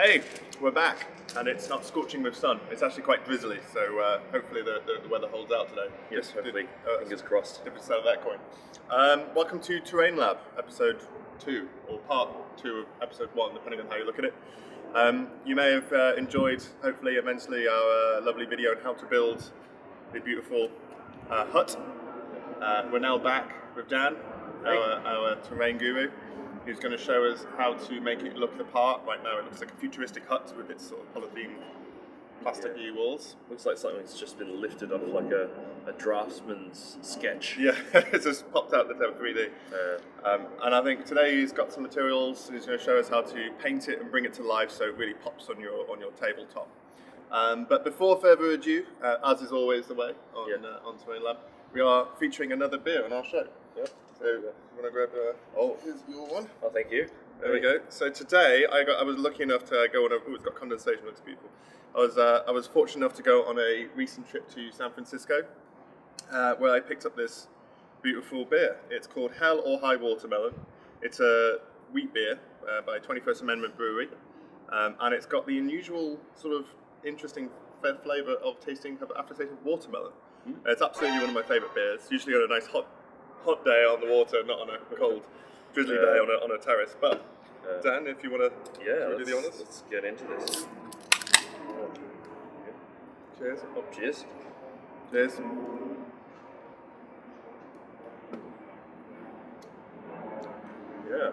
Hey, we're back, and it's not scorching with sun. It's actually quite drizzly, so hopefully the weather holds out today. Yes, hopefully. Fingers crossed. Different side of that coin. Welcome to Terrain Lab, episode 2, or part 2 of episode 1, depending on how you look at it. You may have enjoyed, hopefully, immensely, our lovely video on how to build the beautiful hut. We're now back with Dan, our terrain guru, who's going to show us how to make it look the part. Right now it looks like a futuristic hut with its sort of polythene plastic-y walls. Looks like something that's just been lifted off like a draftsman's sketch. Yeah, it's just popped out the 3D. And I think today he's got some materials. He's going to show us how to paint it and bring it to life so it really pops on your tabletop. But before further ado, as is always the way on Terrain Lab, we are featuring another beer on our show. Yep. So you want to grab here's your one. Oh, thank you. There we go. So today I was lucky enough to go on it's got condensation, looks beautiful. I was fortunate enough to go on a recent trip to San Francisco, where I picked up this beautiful beer. It's called Hell or High Watermelon. It's a wheat beer by 21st Amendment Brewery, and it's got the unusual sort of interesting flavour of aftertaste of watermelon. It's absolutely one of my favourite beers. Usually on a nice hot day on the water, not on a cold, drizzly day on a terrace. But Dan, if you want to do the honours, let's get into this. Cheers. Oh, cheers. Cheers. Yeah.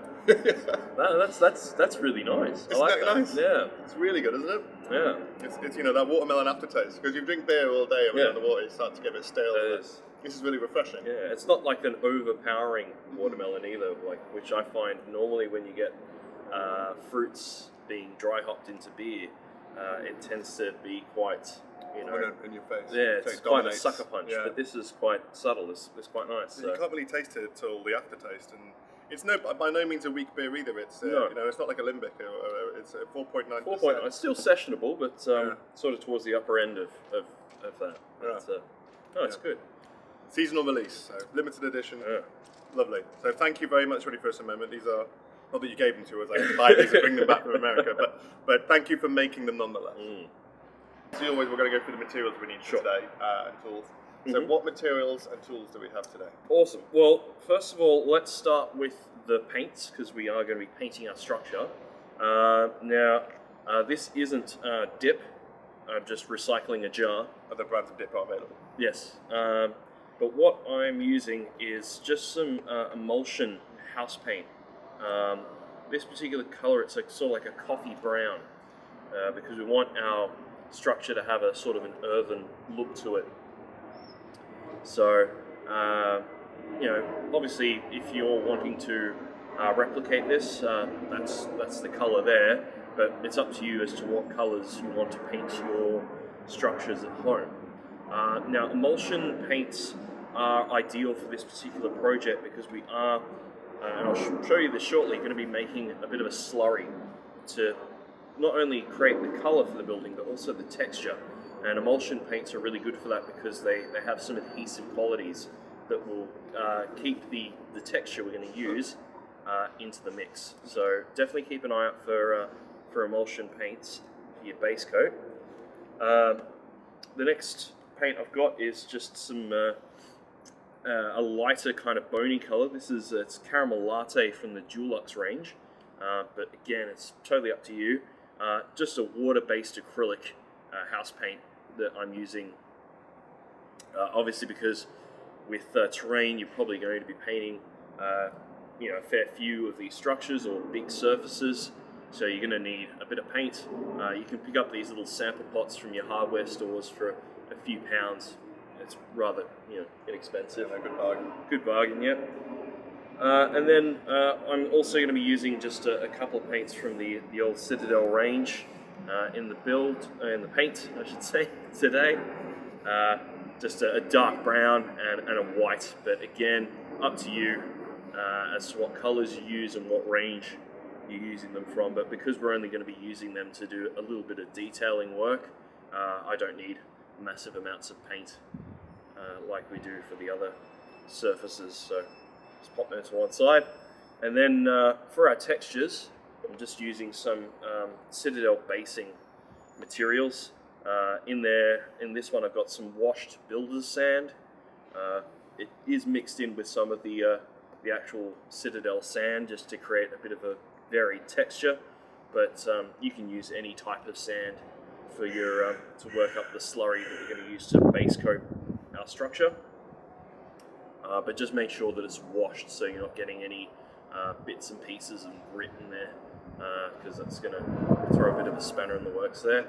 That's really nice. Isn't that nice? Yeah. It's really good, isn't it? Yeah. It's that watermelon aftertaste, because you drink beer all day and on the water, you start to get a bit stale. This is really refreshing. Yeah, it's not like an overpowering watermelon either, which I find normally when you get fruits being dry hopped into beer, it tends to be quite, in your face. Yeah, it's quite a sucker punch. Yeah. But this is quite subtle. It's quite nice. So. You can't really taste it till the aftertaste, and it's by no means a weak beer either. It's it's not like a Limbic, it's a 4.9%. 4.9. It's still sessionable, but sort of towards the upper end of that. Yeah. It's good. Seasonal release, so limited edition. Yeah. Lovely. So thank you very much, 21st Amendment. These are, not that you gave them to us, I had to buy these and bring them back from America, but thank you for making them nonetheless. As always, we're going to go through the materials we need today and tools. So what materials and tools do we have today? Awesome. Well, first of all, let's start with the paints, because we are going to be painting our structure. Now, this isn't dip. I'm just recycling a jar. Other brands of dip are available. Yes. But what I'm using is just some emulsion house paint. This particular color, it's sort of like a coffee brown, because we want our structure to have a sort of an earthen look to it. So, obviously, if you're wanting to replicate this, that's the color there. But it's up to you as to what colors you want to paint your structures at home. Now, emulsion paints are ideal for this particular project because we are, and I'll show you this shortly, going to be making a bit of a slurry to not only create the color for the building, but also the texture. And emulsion paints are really good for that because they have some adhesive qualities that will keep the texture we're going to use into the mix. So definitely keep an eye out for emulsion paints for your base coat. The next paint I've got is just some a lighter kind of bony color. This is it's Caramel Latte from the Dulux range, but again, it's totally up to you. Just a water-based acrylic house paint that I'm using. Obviously, because with terrain, you're probably going to be painting a fair few of these structures or big surfaces. So you're going to need a bit of paint. You can pick up these little sample pots from your hardware stores for a few pounds. It's rather inexpensive. Yeah, good bargain. Good bargain, yeah. And then I'm also going to be using just a couple of paints from the old Citadel range in the paint, I should say, today. Just a dark brown and a white, but again, up to you as to what colors you use and what range you're using them from. But because we're only going to be using them to do a little bit of detailing work, I don't need massive amounts of paint like we do for the other surfaces. So just pop them to one side. And then for our textures, I'm just using some Citadel basing materials. In this one I've got some washed builder's sand. It is mixed in with some of the actual Citadel sand just to create a bit of a varied texture, but you can use any type of sand for your to work up the slurry that we're going to use to base coat our structure. But just make sure that it's washed so you're not getting any bits and pieces and grit in there, because that's going to throw a bit of a spanner in the works there.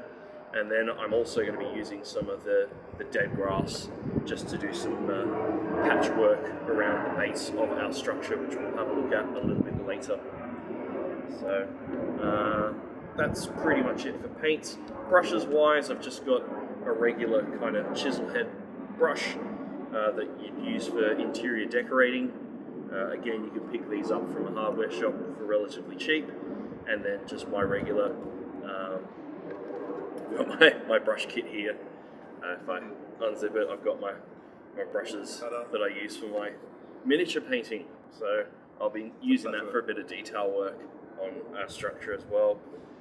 And then I'm also going to be using some of the dead grass just to do some patchwork around the base of our structure, which we'll have a look at a little bit later. So that's pretty much it for paints. Brushes wise, I've just got a regular kind of chisel head brush that you'd use for interior decorating. Again, you can pick these up from a hardware shop for relatively cheap. And then just my regular got my brush kit here. If I unzip it, I've got my brushes that I use for my miniature painting. So I'll be using that for a bit of detail work on our structure as well.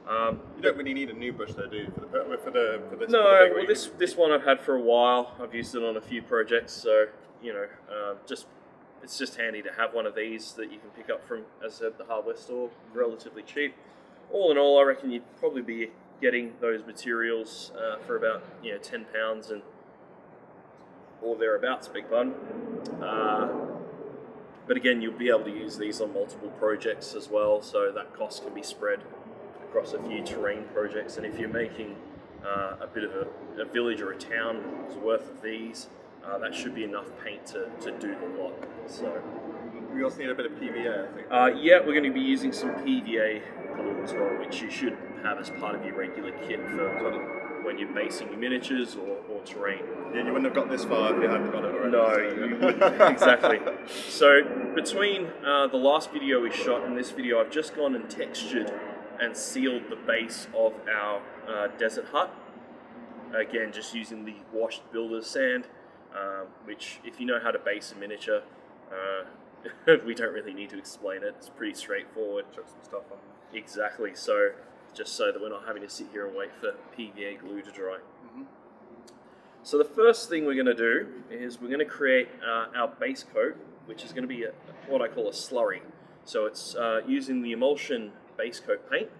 You don't really need a new brush though, do you? For this? No, well this one I've had for a while. I've used it on a few projects, so you know, it's just handy to have one of these that you can pick up from, as I said, the hardware store, relatively cheap. All in all, I reckon you'd probably be getting those materials for about £10 and or thereabouts, big pun. But again, you'll be able to use these on multiple projects as well, so that cost can be spread across a few terrain projects. And if you're making a bit of a village or a town's worth of these, that should be enough paint to do the lot. So we also need a bit of PVA, I think. Yeah, we're going to be using some PVA glue as well, which you should have as part of your regular kit for when you're basing your miniatures or terrain. Yeah, you wouldn't have got this far if you hadn't got it already. No, you wouldn't. Exactly. So between the last video we shot and this video, I've just gone and textured and sealed the base of our desert hut. Again, just using the washed builder's sand, which if you know how to base a miniature, we don't really need to explain it. It's pretty straightforward. Chuck some stuff on. Exactly. So just so that we're not having to sit here and wait for PVA glue to dry. Mm-hmm. So the first thing we're going to do is we're going to create our base coat, which is going to be what I call a slurry. So it's using the emulsion base coat paint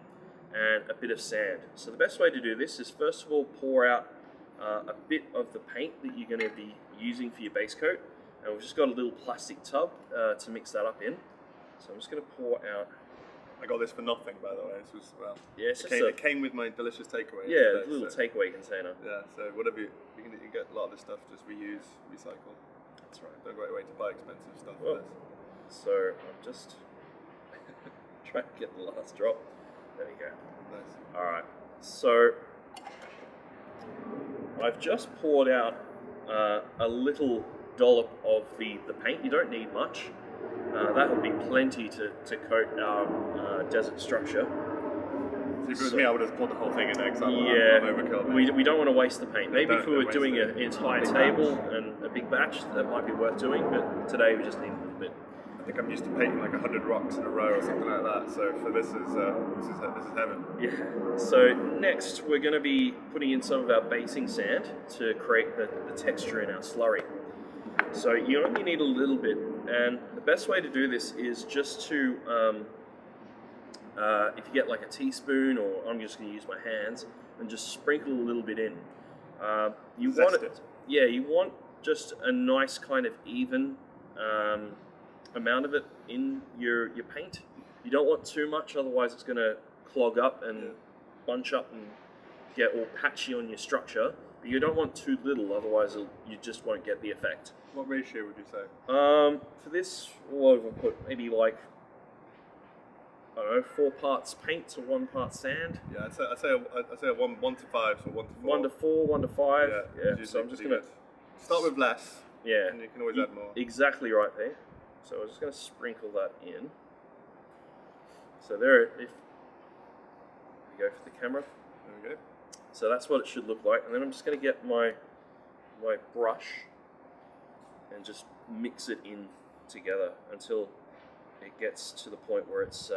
and a bit of sand. So the best way to do this is first of all pour out a bit of the paint that you're going to be using for your base coat. And we've just got a little plastic tub to mix that up in. So I'm just going to pour out. I got this for nothing, by the way. This was, well, yeah, it came with my delicious takeaway. Yeah, today, a little takeaway container. Yeah, so whatever you get a lot of this stuff, just reuse, recycle. That's right. Don't go away to buy expensive stuff well, for this. So I'm just trying to get the last drop. There we go. Nice. Alright, so I've just poured out a little dollop of the paint. You don't need much. That will be plenty to coat our desert structure. So if it was me, I would have poured the whole thing in there because I'm overkill. We don't want to waste the paint. Maybe if we were doing an entire table batch. And a big batch, that might be worth doing, but today we just need a little bit. I think I'm used to painting like 100 rocks in a row or something like that, so for this is heaven. Yeah. So next we're going to be putting in some of our basing sand to create the texture in our slurry. So you only need a little bit, and the best way to do this is just to, if you get like a teaspoon, or I'm just going to use my hands, and just sprinkle a little bit in. You want just a nice kind of even amount of it in your paint. You don't want too much, otherwise it's going to clog up and bunch up and get all patchy on your structure. But you don't want too little, otherwise you just won't get the effect. What ratio would you say? For this, what have I put? Maybe like, I don't know, 4 parts paint to 1 part sand. Yeah, I'd say a 1 to 5, so 1 to 4. 1 to 4, 1 to 5. Yeah. So I'm just gonna start with less. Yeah. And you can always add more. Exactly right there. So I'm just gonna sprinkle that in. So there, if you go for the camera. There we go. So that's what it should look like, and then I'm just gonna get my brush and just mix it in together until it gets to the point where it's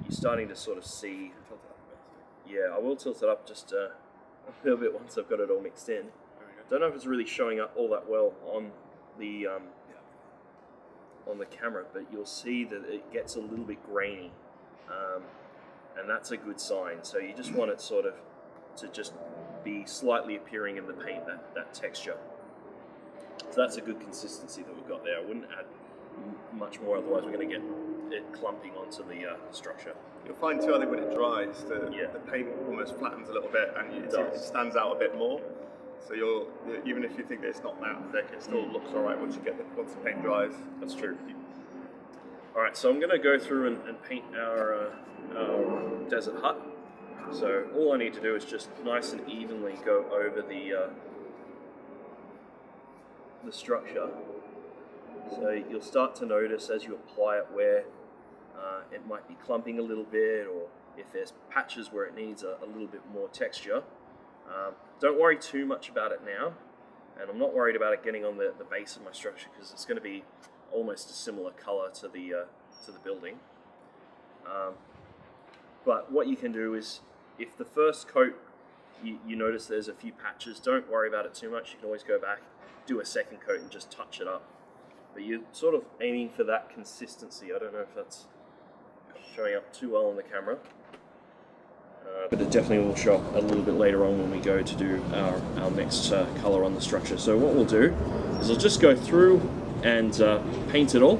you starting to sort of see. Yeah, I will tilt it up just a little bit once I've got it all mixed in. Don't know if it's really showing up all that well on the camera, but you'll see that it gets a little bit grainy, and that's a good sign. So you just want it sort of to just be slightly appearing in the paint, that texture. So that's a good consistency that we've got there. I wouldn't add much more, otherwise we're going to get it clumping onto the structure. You'll find too, I think when it dries, the paint almost flattens a little bit and it stands out a bit more. So even if you think that it's not that thick, it still looks alright once the paint dries. That's true. Alright, so I'm going to go through and paint our desert hut. So all I need to do is just nice and evenly go over the structure. So you'll start to notice as you apply it where it might be clumping a little bit, or if there's patches where it needs a little bit more texture. Don't worry too much about it now, and I'm not worried about it getting on the base of my structure because it's going to be almost a similar color to the building. But what you can do is, if the first coat you notice there's a few patches, don't worry about it too much. You can always go back, do a second coat and just touch it up. But you're sort of aiming for that consistency. I don't know if that's showing up too well on the camera. But it definitely will show up a little bit later on when we go to do our next color on the structure. So what we'll do is I'll just go through and paint it all.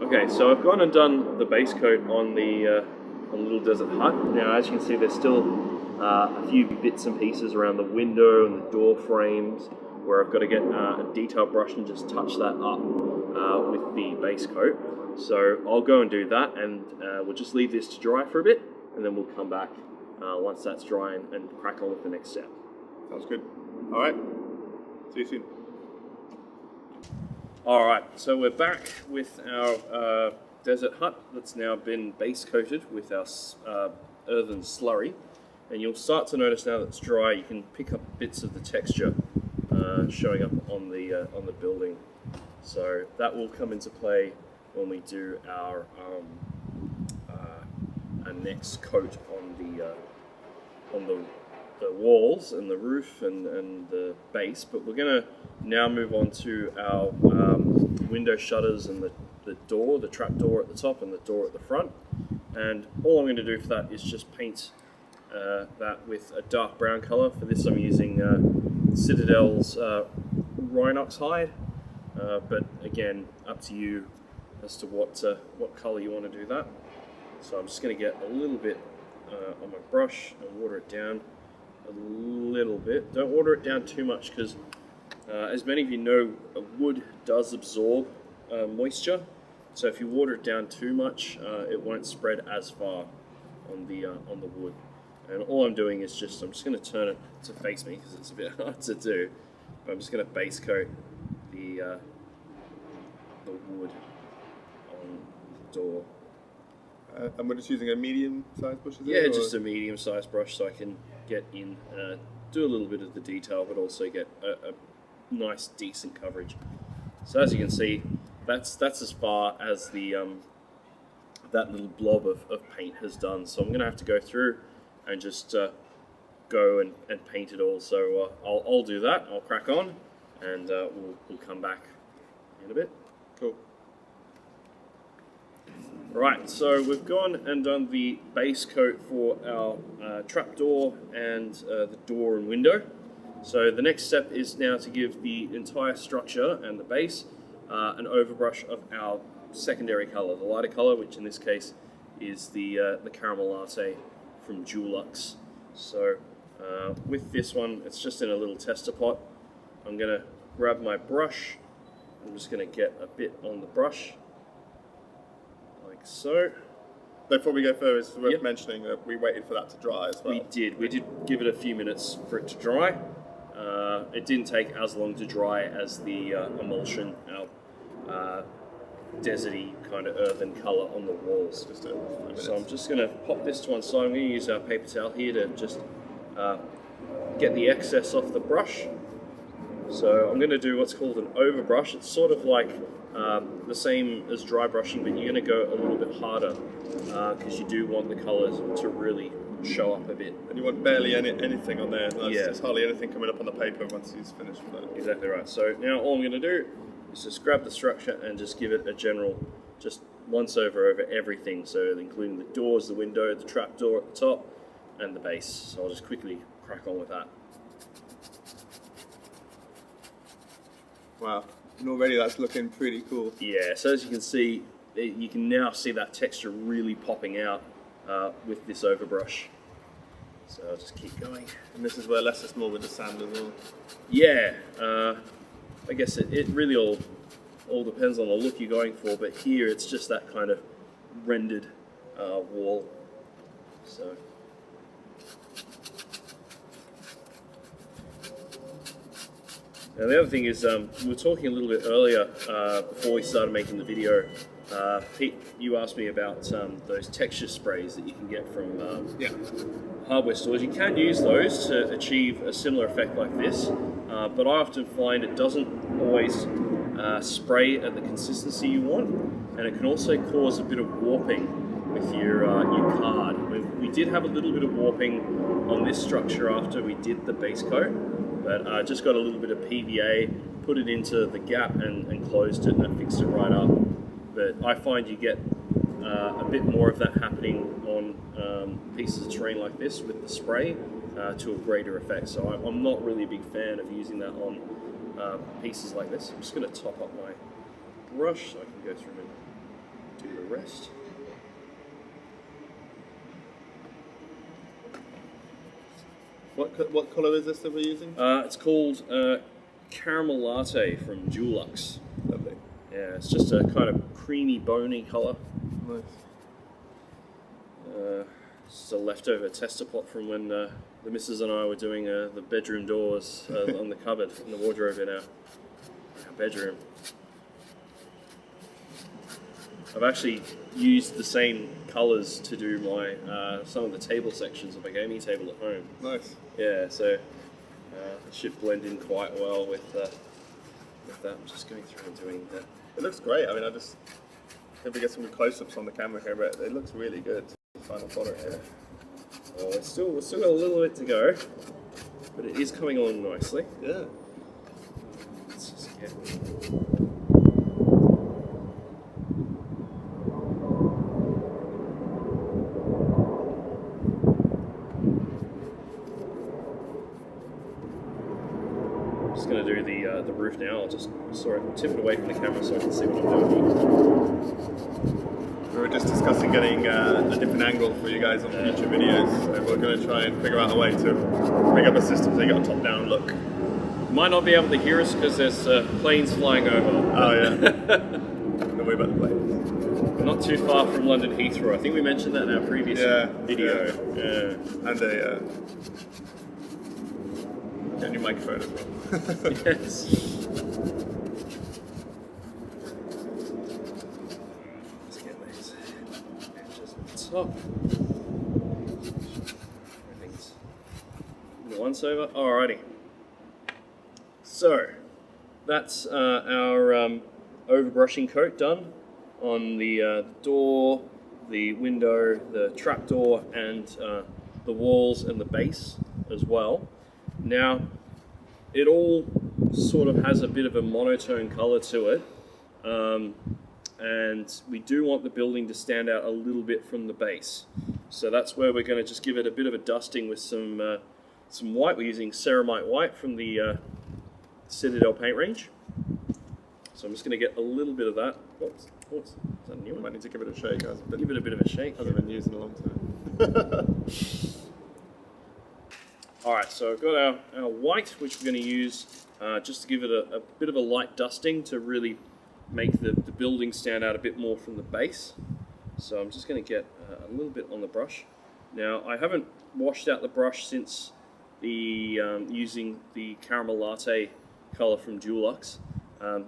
Okay, so I've gone and done the base coat on the little desert hut. Now, as you can see, there's still a few bits and pieces around the window and the door frames where I've got to get a detail brush and just touch that up with the base coat. So I'll go and do that, and we'll just leave this to dry for a bit, and then we'll come back once that's dry and crack on with the next step. Sounds good. All right. See you soon. Alright, so we're back with our desert hut that's now been base coated with our earthen slurry, and you'll start to notice now that it's dry, you can pick up bits of the texture showing up on the building. So that will come into play when we do our next coat on the walls and the roof and the base, but we're going to now move on to our window shutters and the door, the trap door at the top and the door at the front. And all I'm going to do for that is just paint that with a dark brown color. For this I'm using Citadel's Rhinox hide, but again, up to you as to what color you want to do that. So I'm just going to get a little bit on my brush and water it down a little bit. Don't water it down too much because as many of you know, wood does absorb moisture. So if you water it down too much, it won't spread as far on the wood. And all I'm doing is I'm just going to turn it to face me because it's a bit hard to do. But I'm just going to base coat the wood on the door. And we're just using a medium-sized brush, Yeah, just a medium-sized brush so I can get in, do a little bit of the detail, but also get a nice, decent coverage. So as you can see, that's as far as the that little blob of paint has done. So I'm going to have to go through and just go and paint it all. So I'll do that. I'll crack on, and we'll come back in a bit. Cool. Right, so we've gone and done the base coat for our trapdoor and the door and window. So the next step is now to give the entire structure and the base an overbrush of our secondary color, the lighter color, which in this case is the caramel latte from Dulux. So with this one, it's just in a little tester pot. I'm going to grab my brush. I'm just going to get a bit on the brush, like so. Before we go further, it's worth mentioning that we waited for that to dry as well. We did give it a few minutes for it to dry. It didn't take as long to dry as the emulsion, our deserty kind of earthen colour on the walls. So I'm just going to pop this to one side. I'm going to use our paper towel here to just get the excess off the brush. So I'm going to do what's called an overbrush. It's sort of like the same as dry brushing, but you're going to go a little bit harder because you do want the colours to really show up a bit. And you want barely anything on there. There's hardly anything coming up on the paper once he's finished with that. Exactly right. So now all I'm going to do is just grab the structure and just give it a general, just once over everything. So including the doors, the window, the trapdoor at the top, and the base. So I'll just quickly crack on with that. Wow, and already that's looking pretty cool. Yeah, so as you can see, you can now see that texture really popping out with this overbrush. So I'll just keep going. And this is where less is more with the sand as well. Yeah, I guess it really all depends on the look you're going for, but here it's just that kind of rendered wall. So. Now the other thing is, we were talking a little bit earlier before we started making the video. Pete, you asked me about those texture sprays that you can get from hardware stores. You can use those to achieve a similar effect like this, but I often find it doesn't always spray at the consistency you want, and it can also cause a bit of warping with your card. We did have a little bit of warping on this structure after we did the base coat. But I just got a little bit of PVA, put it into the gap and closed it, and that fixed it right up. But I find you get a bit more of that happening on pieces of terrain like this with the spray to a greater effect. So I'm not really a big fan of using that on pieces like this. I'm just going to top up my brush so I can go through and do the rest. What colour is this that we're using? It's called Caramel Latte from Dulux. Lovely. Yeah, it's just a kind of creamy, bony colour. Nice. Just a leftover tester pot from when the missus and I were doing the bedroom doors on the cupboard in the wardrobe in our bedroom. I've actually used the same colours to do my some of the table sections of my gaming table at home. Nice. Yeah, so it should blend in quite well with that. I'm just going through and doing that. It looks great. I mean, if we get some close-ups on the camera here, but it looks really good. The final product here. Well, we've still got a little bit to go, but it is coming on nicely. Yeah. Let's just get. Just going to do the roof now. I'll just tip it away from the camera so I can see what I'm doing. We were just discussing getting a different angle for you guys on future videos. So we're going to try and figure out a way to bring up a system so you got a top-down look. Might not be able to hear us because there's planes flying over. Oh yeah. Don't worry about the planes. We're not too far from London Heathrow. I think we mentioned that in our previous video. Yeah. And a new microphone as well. Yes. Let's get these edges at the top. Everything's once over. Alrighty. So that's our overbrushing coat done on the door, the window, the trapdoor, and the walls and the base as well. Now, it all sort of has a bit of a monotone color to it, and we do want the building to stand out a little bit from the base. So that's where we're going to just give it a bit of a dusting with some white. We're using ceramite white from the Citadel paint range. So I'm just going to get a little bit of that. Oops, is that a new one? Might need to give it a shake. Give it a bit of a shake. Hasn't been used in a long time. Alright, so I've got our white, which we're going to use just to give it a bit of a light dusting to really make the building stand out a bit more from the base. So I'm just going to get a little bit on the brush. Now, I haven't washed out the brush since using the Caramel Latte color from Dulux,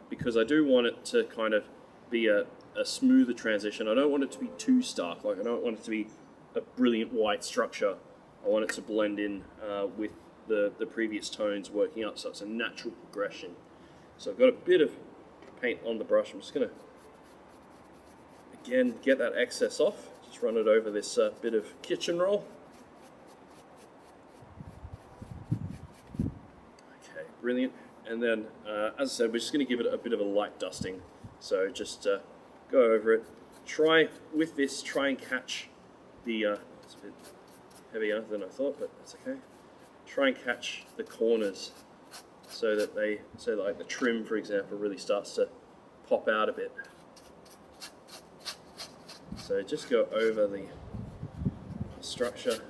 because I do want it to kind of be a smoother transition. I don't want it to be too stark. Like, I don't want it to be a brilliant white structure. I want it to blend in with the previous tones working up, so it's a natural progression. So I've got a bit of paint on the brush. I'm just going to, again, get that excess off. Just run it over this bit of kitchen roll. Okay, brilliant. And then, as I said, we're just going to give it a bit of a light dusting. So just go over it. Try and catch the, it's a bit heavier than I thought, but that's okay. Try and catch the corners so that like the trim, for example, really starts to pop out a bit. So just go over the structure.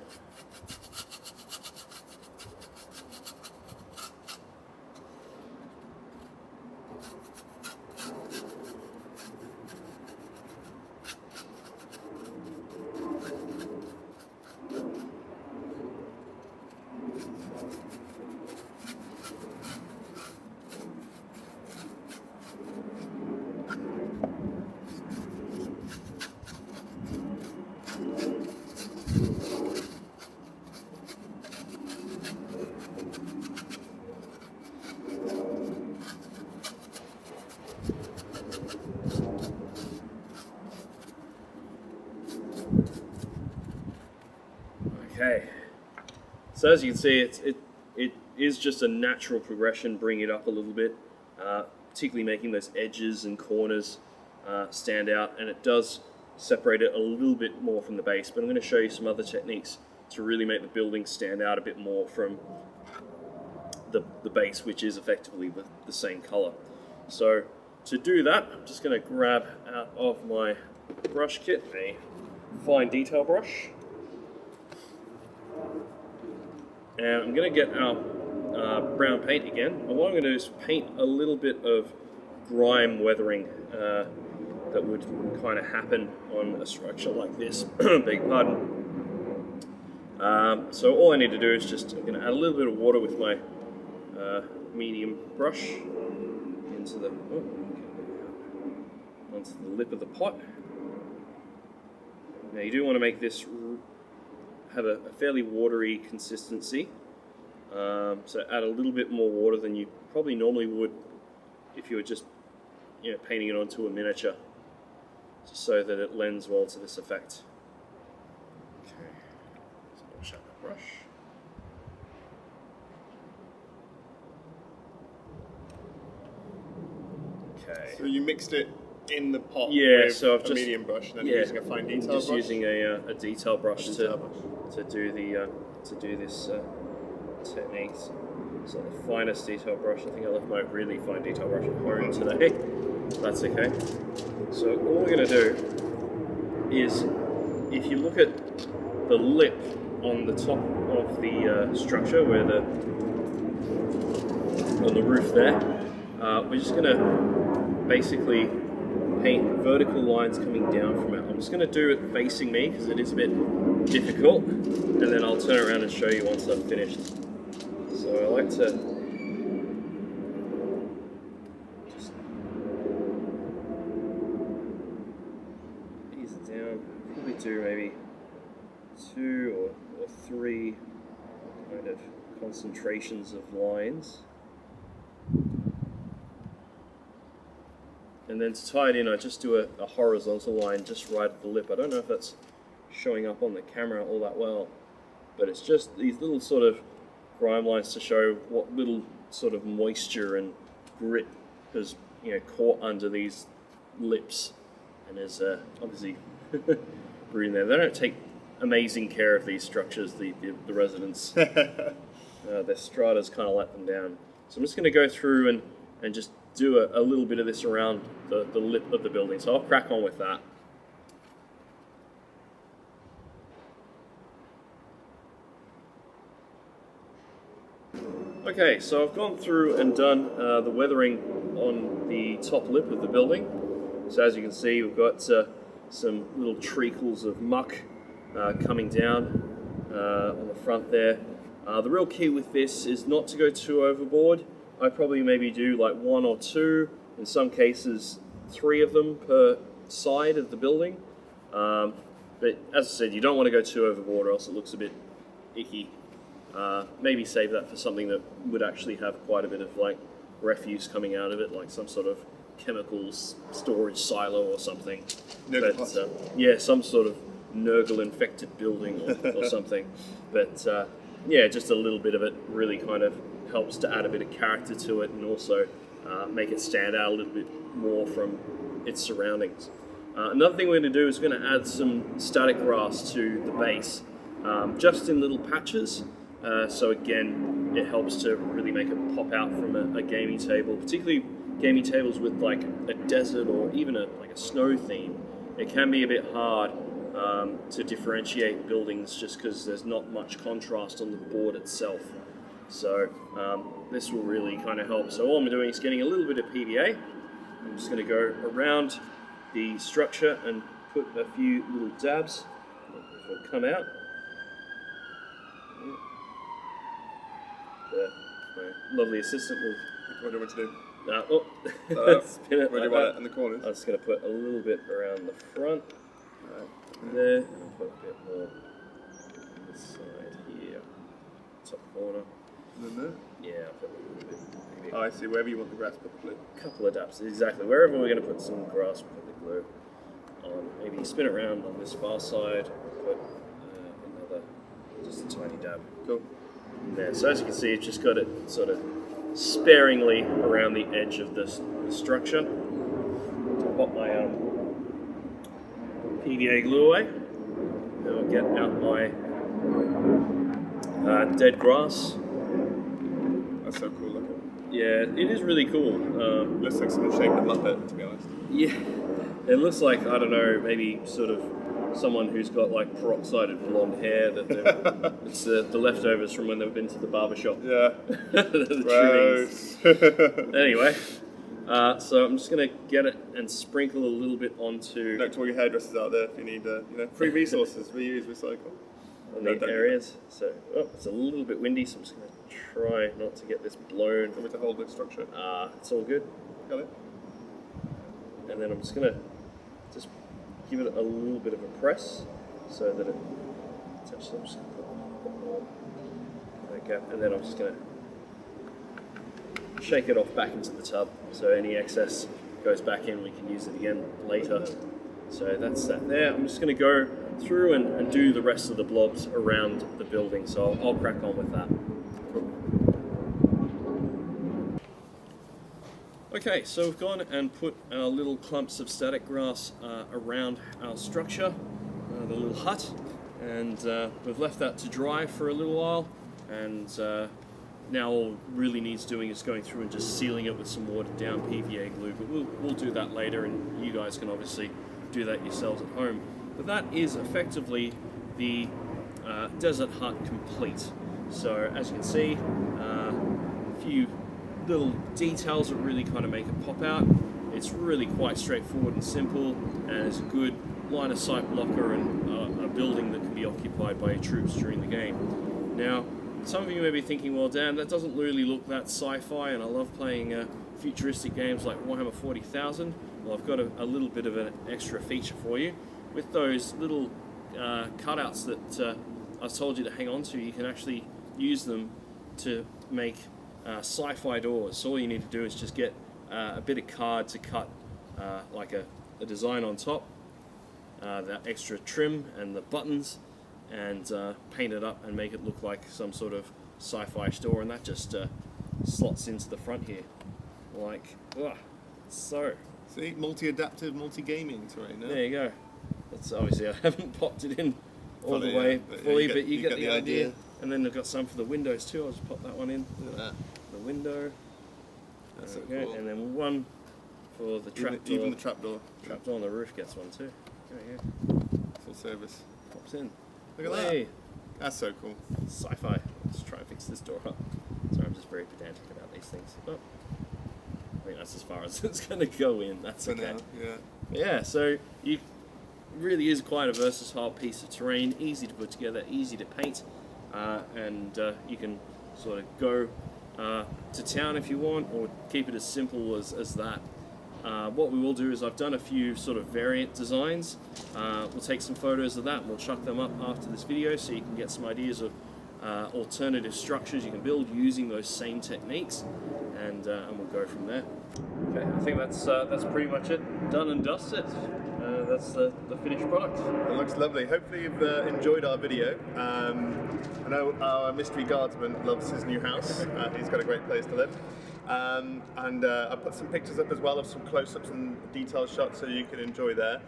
Okay, so as you can see, it is just a natural progression, bring it up a little bit, particularly making those edges and corners stand out, and it does separate it a little bit more from the base. But I'm going to show you some other techniques to really make the building stand out a bit more from the base, which is effectively the same color. So to do that, I'm just going to grab out of my brush kit a fine detail brush. And I'm going to get our brown paint again. And what I'm going to do is paint a little bit of grime weathering that would kind of happen on a structure like this. Beg your pardon. So all I need to do is just, I'm going to add a little bit of water with my medium brush into onto the lip of the pot. Now you do want to make this have a fairly watery consistency, so add a little bit more water than you probably normally would if you were just painting it onto a miniature, just so that it lends well to this effect. Okay, so I'll wash out that brush. Okay. So you mixed it in the pot with so I've a medium brush, and then you're using a fine detail brush? Just using a detail brush to do this technique. So the finest detail brush. I think I left my really fine detail brush at home today. That's okay. So all we're going to do is, if you look at the lip on the top of the structure, where on the roof there, we're just going to basically paint vertical lines coming down from it. I'm just going to do it facing me because it is a bit difficult, and then I'll turn around and show you once I've finished. So I like to just ease it down. Probably do maybe 2 or 3 kind of concentrations of lines. And then to tie it in, I just do a horizontal line just right at the lip. I don't know if that's showing up on the camera all that well, but it's just these little sort of grime lines to show what little sort of moisture and grit has caught under these lips, and there's obviously brewing there. They don't take amazing care of these structures, the residents. Their stratas kind of let them down. So I'm just going to go through and just do a little bit of this around the lip of the building. So I'll crack on with that. Okay, so I've gone through and done the weathering on the top lip of the building. So as you can see, we've got some little treacles of muck coming down on the front there. The real key with this is not to go too overboard. I probably maybe do like 1 or 2, in some cases 3 of them per side of the building. But as I said, you don't want to go too overboard or else it looks a bit icky. Maybe save that for something that would actually have quite a bit of like refuse coming out of it, like some sort of chemicals storage silo or something. Yeah, some sort of Nurgle infected building or something. But yeah, just a little bit of it really kind of helps to add a bit of character to it and also make it stand out a little bit more from its surroundings. Another thing we're going to do is we're going to add some static grass to the base, just in little patches. So again, it helps to really make it pop out from a gaming table, particularly gaming tables with like a desert or even like a snow theme. It can be a bit hard to differentiate buildings just because there's not much contrast on the board itself. So this will really kind of help. So all I'm doing is getting a little bit of PVA. I'm just going to go around the structure and put a few little dabs. It'll come out. My lovely assistant will. What do you want to do? Spin it. Where do you want it in the corners? I'm just going to put a little bit around the front, right there, and I'll put a bit more on this side here, top corner. And then there? Yeah, I'll put a little bit. Maybe I see, wherever you want the grass, put the glue. a couple of dabs, exactly. Wherever we're going to put some grass, we'll put the glue on. Maybe spin it around on this far side, put another, just a tiny dab. Cool. There. So as you can see, it's just got it sort of sparingly around the edge of the structure. I'll pop my PVA glue away. Then I'll get out my dead grass. That's so cool looking. Yeah, it is really cool. Looks like something shaped a Muppet, to be honest. Yeah, it looks like, I don't know, maybe sort of someone who's got like peroxided blonde hair that it's the leftovers from when they've been to the barbershop. Yeah. The trimmings. Anyway, so I'm just going to get it and sprinkle a little bit onto Note to all your hairdressers out there if you need free resources, reuse, recycle. on the areas. So it's a little bit windy, so I'm just going to try not to get this blown. Want me to hold the structure? It's all good. Got it? And then I'm just going to give it a little bit of a press so that it touches. I'm just going to put a bit more that gap, and then I'm just going to shake it off back into the tub so any excess goes back in. We can use it again later. So that's that there. I'm just going to go through and do the rest of the blobs around the building, so I'll crack on with that. Okay, so we've gone and put our little clumps of static grass around our structure, the little hut, and we've left that to dry for a little while, and now all it really needs doing is going through and just sealing it with some watered down PVA glue, but we'll do that later, and you guys can obviously do that yourselves at home. But that is effectively the desert hut complete. So as you can see, a few little details that really kind of make it pop out. It's really quite straightforward and simple, and it's a good line of sight blocker and a building that can be occupied by your troops during the game. Now, some of you may be thinking, well, Dan, that doesn't really look that sci-fi, and I love playing futuristic games like Warhammer 40,000. Well, I've got a little bit of an extra feature for you. With those little cutouts that I told you to hang on to, you can actually use them to make sci-fi doors. So all you need to do is just get a bit of card to cut like a design on top, that extra trim and the buttons, and paint it up and make it look like some sort of sci-fi store, and that just slots into the front here. Like, so. See, multi-adaptive, multi-gaming terrain. No? There you go. That's obviously I haven't popped it in all Fully, the way fully, yeah, but you get the idea. idea. And then I've got some for the windows too. I'll just pop that one in. Look at that. The window. That's so Okay, cool. and then one for the trapdoor. Even the trapdoor. Trapdoor on the roof gets one too. There you go. Full service. Pops in. Look at Hey, that. That's so cool. Sci-fi. Let's try and fix this door up. Sorry, I'm just very pedantic about these things. Oh. I think that's as far as it's going to go in. That's For okay. now, yeah. Yeah, so you really is quite a versatile piece of terrain, easy to put together, easy to paint, and you can sort of go to town if you want, or keep it as simple as that. What we will do is I've done a few sort of variant designs. We'll take some photos of that and we'll chuck them up after this video so you can get some ideas of alternative structures you can build using those same techniques, and we'll go from there. Okay, I think that's pretty much it. Done and dusted. That's the finished product. It looks lovely. Hopefully you've enjoyed our video. I know our mystery guardsman loves his new house. He's got a great place to live. And I put some pictures up as well of some close-ups and detailed shots so you can enjoy there.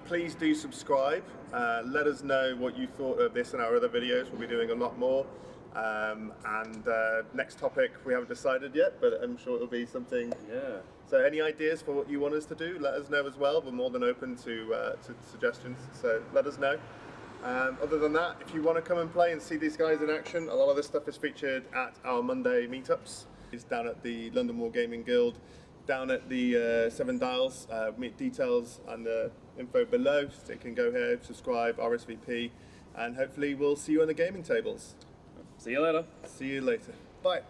Please do subscribe. Let us know what you thought of this and our other videos. We'll be doing a lot more. Next topic we haven't decided yet, but I'm sure it'll be something. Yeah. So any ideas for what you want us to do, let us know as well. We're more than open to suggestions, so let us know. Other than that, if you want to come and play and see these guys in action, a lot of this stuff is featured at our Monday meetups. It's down at the London Wargaming Guild, down at the Seven Dials. Details and info below, so you can go here, subscribe, RSVP, and hopefully we'll see you on the gaming tables. See you later. See you later. Bye.